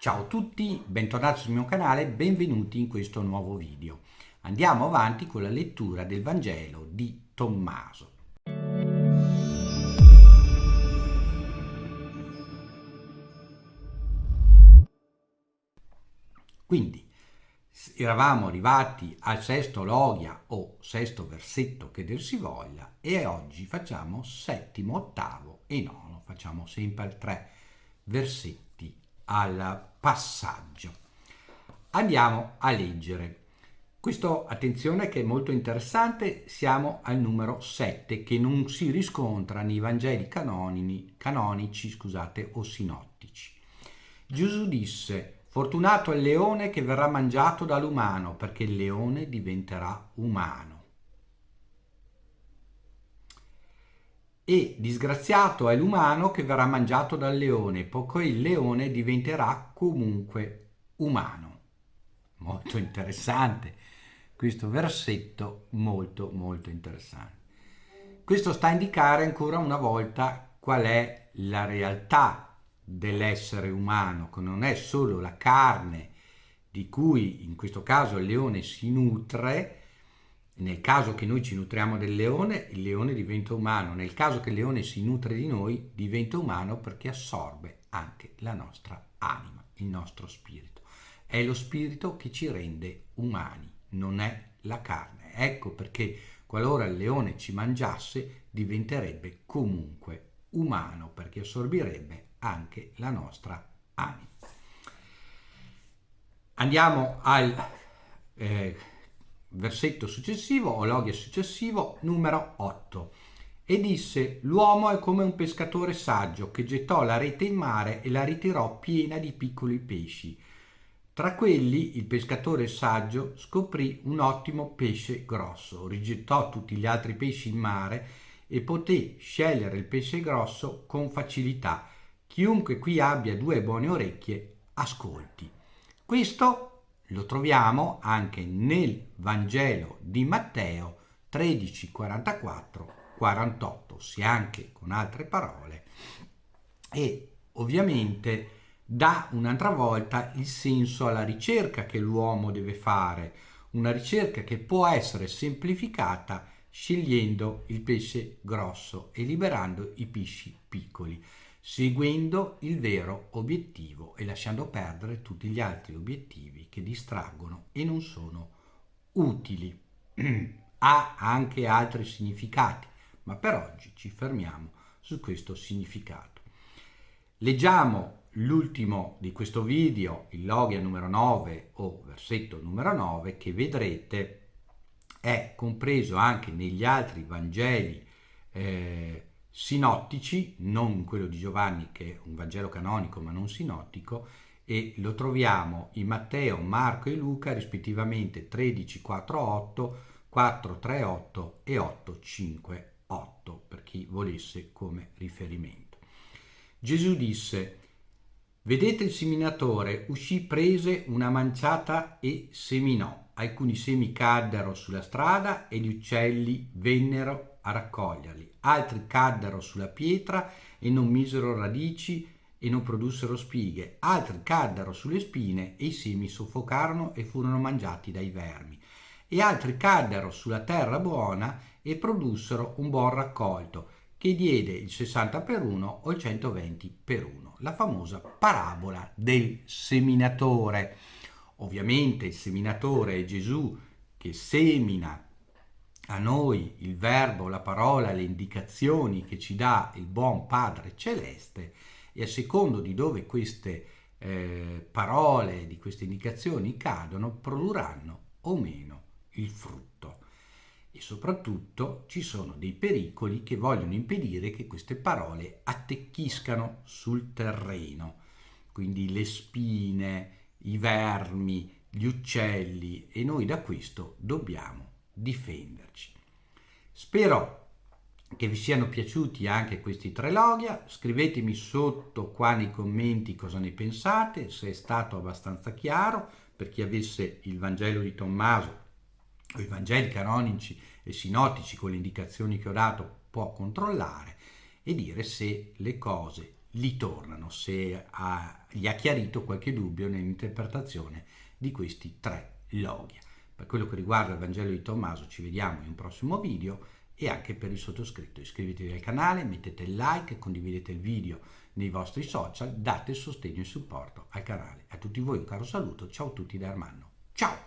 Ciao a tutti, bentornati sul mio canale, benvenuti in questo nuovo video. Andiamo avanti con la lettura del Vangelo di Tommaso. Quindi eravamo arrivati al sesto logia o sesto versetto che dir si voglia e oggi facciamo settimo, ottavo e nono, facciamo sempre 3 versetti al passaggio. Andiamo a leggere. Questo, attenzione, che è molto interessante, siamo al numero 7 che non si riscontra nei Vangeli canonici o sinottici. Gesù disse: fortunato è il leone che verrà mangiato dall'umano, perché il leone diventerà umano. E disgraziato è l'umano che verrà mangiato dal leone, poiché il leone diventerà comunque umano. Molto interessante questo versetto, molto interessante. Questo sta a indicare ancora una volta qual è la realtà dell'essere umano, che non è solo la carne di cui in questo caso il leone si nutre. Nel caso che noi ci nutriamo del leone, il leone diventa umano. Nel caso che il leone si nutre di noi, diventa umano perché assorbe anche la nostra anima, il nostro spirito. È lo spirito che ci rende umani, non è la carne. Ecco perché qualora il leone ci mangiasse, diventerebbe comunque umano, perché assorbirebbe anche la nostra anima. Andiamo al versetto successivo o logia successivo, numero 8. E disse: l'uomo è come un pescatore saggio che gettò la rete in mare e la ritirò piena di piccoli pesci. Tra quelli il pescatore saggio scoprì un ottimo pesce grosso, rigettò tutti gli altri pesci in mare e poté scegliere il pesce grosso con facilità. Chiunque qui abbia 2 buone orecchie, ascolti. Questo lo troviamo anche nel Vangelo di Matteo 13, 44, 48, ossia anche con altre parole, e ovviamente dà un'altra volta il senso alla ricerca che l'uomo deve fare, una ricerca che può essere semplificata scegliendo il pesce grosso e liberando i pesci piccoli, seguendo il vero obiettivo e lasciando perdere tutti gli altri obiettivi che distraggono e non sono utili. Ha anche altri significati, ma per oggi ci fermiamo su questo significato. Leggiamo l'ultimo di questo video, il logia numero 9 o versetto numero 9, che vedrete è compreso anche negli altri Vangeli sinottici, non quello di Giovanni che è un Vangelo canonico ma non sinottico, e lo troviamo in Matteo, Marco e Luca rispettivamente 13, 4, 8, 4, 3, 8 e 8, 5, 8 per chi volesse come riferimento. Gesù disse: vedete il seminatore, uscì, prese una manciata e seminò. Alcuni semi caddero sulla strada e gli uccelli vennero a raccoglierli. Altri caddero sulla pietra e non misero radici e non produssero spighe. Altri caddero sulle spine e i semi soffocarono e furono mangiati dai vermi. E altri caddero sulla terra buona e produssero un buon raccolto, che diede il 60 per 1 o il 120 per 1, la famosa parabola del seminatore. Ovviamente il seminatore è Gesù che semina a noi il verbo, la parola, le indicazioni che ci dà il buon Padre Celeste, e a secondo di dove queste parole, di queste indicazioni cadono, produrranno o meno il frutto. E soprattutto ci sono dei pericoli che vogliono impedire che queste parole attecchiscano sul terreno, quindi le spine, i vermi, gli uccelli, e noi da questo dobbiamo difenderci. Spero che vi siano piaciuti anche questi 3 logia. Scrivetemi sotto qua nei commenti cosa ne pensate, se è stato abbastanza chiaro. Per chi avesse il Vangelo di Tommaso o i Vangeli canonici e sinottici con le indicazioni che ho dato può controllare e dire se le cose li tornano, se gli ha chiarito qualche dubbio nell'interpretazione di questi 3 loghi. Per quello che riguarda il Vangelo di Tommaso ci vediamo in un prossimo video, e anche per il sottoscritto iscrivetevi al canale, mettete il like, condividete il video nei vostri social, date sostegno e supporto al canale. A tutti voi un caro saluto, ciao a tutti da Armando. Ciao!